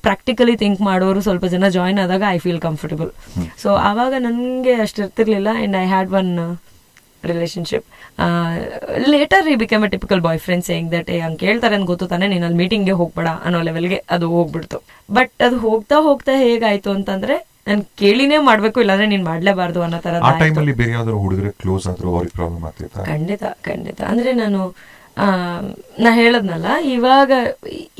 Practically think ಮಾಡೋರು ಸ್ವಲ್ಪ ಜನ ಜಾಯಿನ್ ಆದಾಗ ಐ ಫೀಲ್ ಕಂಫರ್ಟಬಲ್. ಸೊ ಆವಾಗ ನನಗೆ ಅಷ್ಟು ಇರ್ತಿರ್ಲಿಲ್ಲ. And I had one relationship. Later ಈ become a typical boyfriend saying that ಹಂಗೆ ಕೇಳ್ತಾರೆ ಅಂತ ಗೊತ್ತು ತಾನೆ, ನೀನು ಅಲ್ಲಿ ಮೀಟಿಂಗ್ಗೆ ಹೋಗ್ಬೇಡ ಅನ್ನೋ ಲೆವೆಲ್ಗೆ ಅದು ಹೋಗ್ಬಿಡ್ತು. ಬಟ್ ಅದು ಹೋಗ್ತಾ ಹೋಗ್ತಾ ಹೇಗಾಯ್ತು ಅಂತಂದ್ರೆ ನಾನು ಕೇಳಿನೇ ಮಾಡ್ಬೇಕು, ಇಲ್ಲಾಂದ್ರೆ ನೀನ್ ಮಾಡ್ಲೇಬಾರ್ದು ಅನ್ನೋ ತರ. ಖಂಡಿತ ಅಂದ್ರೆ ನಾ ಹೇಳದ್ನಲ್ಲ, ಇವಾಗ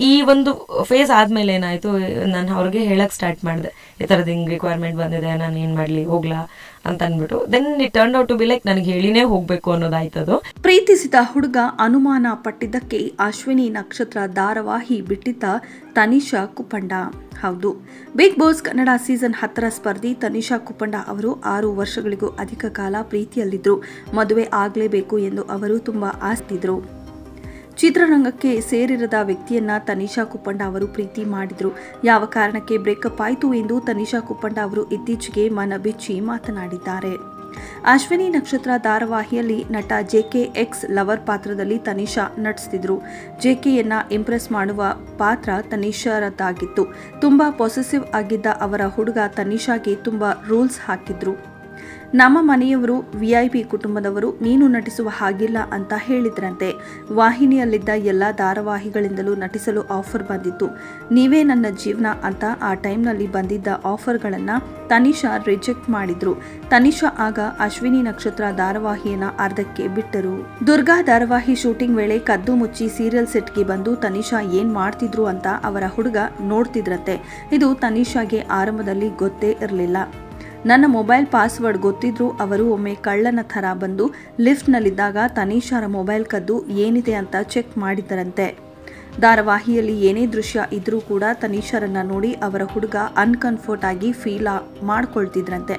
ಈ ಒಂದು ಫೇಸ್ ಆದ್ಮೇಲೆ ಏನಾಯ್ತು, ನಾನು ಅವ್ರಿಗೆ ಹೇಳಕ್ ಸ್ಟಾರ್ಟ್ ಮಾಡಿದೆ, ಈ ತರದ್ ಹಿಂಗ್ ರಿಕ್ವೈರ್ಮೆಂಟ್ ಬಂದಿದೆ, ನಾನು ಏನ್ ಮಾಡ್ಲಿ, ಹೋಗ್ಲಾ ಅಂತ ಅನ್ಬಿಟ್ಟು. Then it turn out to be like ನನಗೆ ಹೇಳಿನೇ ಹೋಗ್ಬೇಕು ಅನ್ನೋದಾಯ್ತದು. ಪ್ರೀತಿಸಿದ ಹುಡುಗ ಅನುಮಾನ ಪಟ್ಟಿದ್ದಕ್ಕೆ ಅಶ್ವಿನಿ ನಕ್ಷತ್ರ ಧಾರಾವಾಹಿ ಬಿಟ್ಟಿದ್ದ ತನಿಷಾ ಕುಪ್ಪಂಡ. ಹೌದು, ಬಿಗ್ ಬಾಸ್ ಕನ್ನಡ ಸೀಸನ್ 10ರ ಸ್ಪರ್ಧಿ ತನಿಷಾ ಕುಪ್ಪಂಡ ಅವರು 6 ವರ್ಷಗಳಿಗೂ ಅಧಿಕ ಕಾಲ ಪ್ರೀತಿಯಲ್ಲಿದ್ದರು. ಮದುವೆ ಆಗಲೇಬೇಕು ಎಂದು ಅವರು ತುಂಬಾ ಆಸ್ತಿದ್ರು. ಚಿತ್ರರಂಗಕ್ಕೆ ಸೇರಿರದ ವ್ಯಕ್ತಿಯನ್ನ ತನಿಷಾ ಕುಪ್ಪಂಡ ಅವರು ಪ್ರೀತಿ ಮಾಡಿದ್ರು. ಯಾವ ಕಾರಣಕ್ಕೆ ಬ್ರೇಕಪ್ ಆಯಿತು ಎಂದು ತನಿಷಾ ಕುಪ್ಪಂಡ ಅವರು ಇತ್ತೀಚೆಗೆ ಮನ ಬಿಚ್ಚಿ ಮಾತನಾಡಿದ್ದಾರೆ. ಅಶ್ವಿನಿ ನಕ್ಷತ್ರ ಧಾರಾವಾಹಿಯಲ್ಲಿ ನಟ ಜೆಕೆ ಎಕ್ಸ್ ಲವರ್ ಪಾತ್ರದಲ್ಲಿ ತನಿಷಾ ನಟಿಸ್ತಿದ್ರು. ಜೆಕೆಯನ್ನ ಇಂಪ್ರೆಸ್ ಮಾಡುವ ಪಾತ್ರ ತನಿಷಾರದ್ದಾಗಿತ್ತು. ತುಂಬಾ ಪೊಸೆಸಿವ್ ಆಗಿದ್ದ ಅವರ ಹುಡುಗ ತನಿಷಾಗೆ ತುಂಬಾ ರೂಲ್ಸ್ ಹಾಕಿದ್ರು. ನಮ್ಮ ಮನೆಯವರು ವಿಐಪಿ ಕುಟುಂಬದವರು, ನೀನು ನಟಿಸುವ ಹಾಗಿಲ್ಲ ಅಂತ ಹೇಳಿದ್ರಂತೆ. ವಾಹಿನಿಯಲ್ಲಿದ್ದ ಎಲ್ಲ ಧಾರಾವಾಹಿಗಳಿಂದಲೂ ನಟಿಸಲು ಆಫರ್ ಬಂದಿತ್ತು. ನೀವೇ ನನ್ನ ಜೀವನ ಅಂತ ಆ ಟೈಮ್ನಲ್ಲಿ ಬಂದಿದ್ದ ಆಫರ್ಗಳನ್ನು ತನಿಷಾ ರಿಜೆಕ್ಟ್ ಮಾಡಿದ್ರು. ತನಿಷಾ ಆಗ ಅಶ್ವಿನಿ ನಕ್ಷತ್ರ ಧಾರಾವಾಹಿಯನ್ನ ಅರ್ಧಕ್ಕೆ ಬಿಟ್ಟರು. ದುರ್ಗಾ ಧಾರಾವಾಹಿ ಶೂಟಿಂಗ್ ವೇಳೆ ಕದ್ದು ಮುಚ್ಚಿ ಸೀರಿಯಲ್ ಸೆಟ್ಗೆ ಬಂದು ತನಿಷಾ ಏನ್ ಮಾಡ್ತಿದ್ರು ಅಂತ ಅವರ ಹುಡುಗ ನೋಡ್ತಿದ್ರಂತೆ. ಇದು ತನಿಷಾಗೆ ಆರಂಭದಲ್ಲಿ ಗೊತ್ತೇ ಇರಲಿಲ್ಲ. ನನ್ನ ಮೊಬೈಲ್ ಪಾಸ್ವರ್ಡ್ ಗೊತ್ತಿದ್ರು ಅವರು ಒಮ್ಮೆ ಕಳ್ಳನ ಥರ ಬಂದು ಲಿಫ್ಟ್ನಲ್ಲಿದ್ದಾಗ ತನಿಷಾರ ಮೊಬೈಲ್ ಕದ್ದು ಏನಿದೆ ಅಂತ ಚೆಕ್ ಮಾಡಿದ್ದರಂತೆ. ಧಾರಾವಾಹಿಯಲ್ಲಿ ಏನೇ ದೃಶ್ಯ ಇದ್ರೂ ಕೂಡ ತನಿಷಾರನ್ನ ನೋಡಿ ಅವರ ಹುಡುಗ ಅನ್ಕಂಫರ್ಟ್ ಆಗಿ ಫೀಲ್ ಮಾಡ್ಕೊಳ್ತಿದ್ರಂತೆ.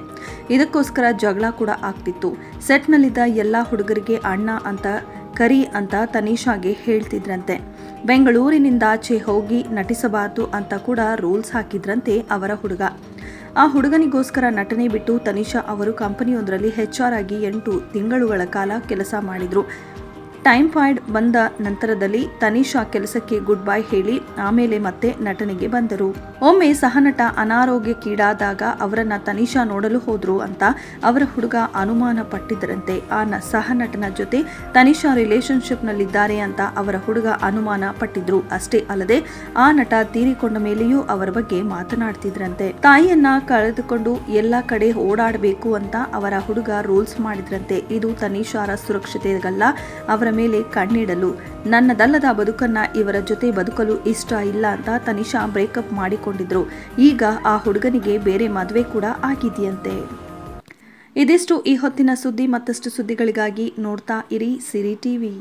ಇದಕ್ಕೋಸ್ಕರ ಜಗಳ ಕೂಡ ಆಗ್ತಿತ್ತು. ಸೆಟ್ನಲ್ಲಿದ್ದ ಎಲ್ಲ ಹುಡುಗರಿಗೆ ಅಣ್ಣ ಅಂತ ಕರಿ ಅಂತ ತನಿಷಾಗೆ ಹೇಳ್ತಿದ್ರಂತೆ. ಬೆಂಗಳೂರಿನಿಂದಾಚೆ ಹೋಗಿ ನಟಿಸಬಾರದು ಅಂತ ಕೂಡ ರೂಲ್ಸ್ ಹಾಕಿದ್ರಂತೆ ಅವರ ಹುಡುಗ. ಆ ಹುಡುಗನಿಗೋಸ್ಕರ ನಟನೆ ಬಿಟ್ಟು ತನಿಷಾ ಅವರು ಕಂಪನಿಯೊಂದರಲ್ಲಿ HR ಆಗಿ 8 ತಿಂಗಳುಗಳ ಕಾಲ ಕೆಲಸ ಮಾಡಿದ್ರು. ಟೈಫಾಯ್ಡ್ ಬಂದ ನಂತರದಲ್ಲಿ ತನಿಷಾ ಕೆಲಸಕ್ಕೆ ಗುಡ್ ಬೈ ಹೇಳಿ ಆಮೇಲೆ ಮತ್ತೆ ನಟನೆಗೆ ಬಂದರು. ಒಮ್ಮೆ ಸಹನಟ ಅನಾರೋಗ್ಯಕ್ಕೀಡಾದಾಗ ಅವರನ್ನ ತನಿಷಾ ನೋಡಲು ಹೋದ್ರು ಅಂತ ಅವರ ಹುಡುಗ ಅನುಮಾನ ಪಟ್ಟಿದ್ದರಂತೆ. ಆ ಸಹನಟನ ಜೊತೆ ತನಿಷಾ ರಿಲೇಶನ್ಶಿಪ್ನಲ್ಲಿದ್ದಾರೆ ಅಂತ ಅವರ ಹುಡುಗ ಅನುಮಾನ ಪಟ್ಟಿದ್ರು. ಅಷ್ಟೇ ಅಲ್ಲದೆ ಆ ನಟ ತೀರಿಕೊಂಡ ಮೇಲೆಯೂ ಅವರ ಬಗ್ಗೆ ಮಾತನಾಡ್ತಿದ್ರಂತೆ. ತಾಯಿಯನ್ನ ಕಳೆದುಕೊಂಡು ಎಲ್ಲ ಕಡೆ ಓಡಾಡಬೇಕು ಅಂತ ಅವರ ಹುಡುಗ ರೂಲ್ಸ್ ಮಾಡಿದ್ರಂತೆ. ಇದು ತನಿಷಾರ ಸುರಕ್ಷತೆಗಲ್ಲ, ಅವರ ಮೇಲೆ ಕಣ್ಣಿಡಲು. ನನ್ನದಲ್ಲದ ಬದುಕನ್ನ ಇವರ ಜೊತೆ ಬದುಕಲು ಇಷ್ಟ ಇಲ್ಲ ಅಂತ ತನಿಷಾ ಬ್ರೇಕಪ್ ಮಾಡಿಕೊಂಡಿದ್ರು. ಈಗ ಆ ಹುಡುಗನಿಗೆ ಬೇರೆ ಮದುವೆ ಕೂಡ ಆಗಿದೆಯಂತೆ. ಇದಿಷ್ಟು ಈ ಹೊತ್ತಿನ ಸುದ್ದಿ. ಮತ್ತಷ್ಟು ಸುದ್ದಿಗಳಿಗಾಗಿ ನೋಡ್ತಾ ಇರಿ ಸಿರಿ ಟಿವಿ.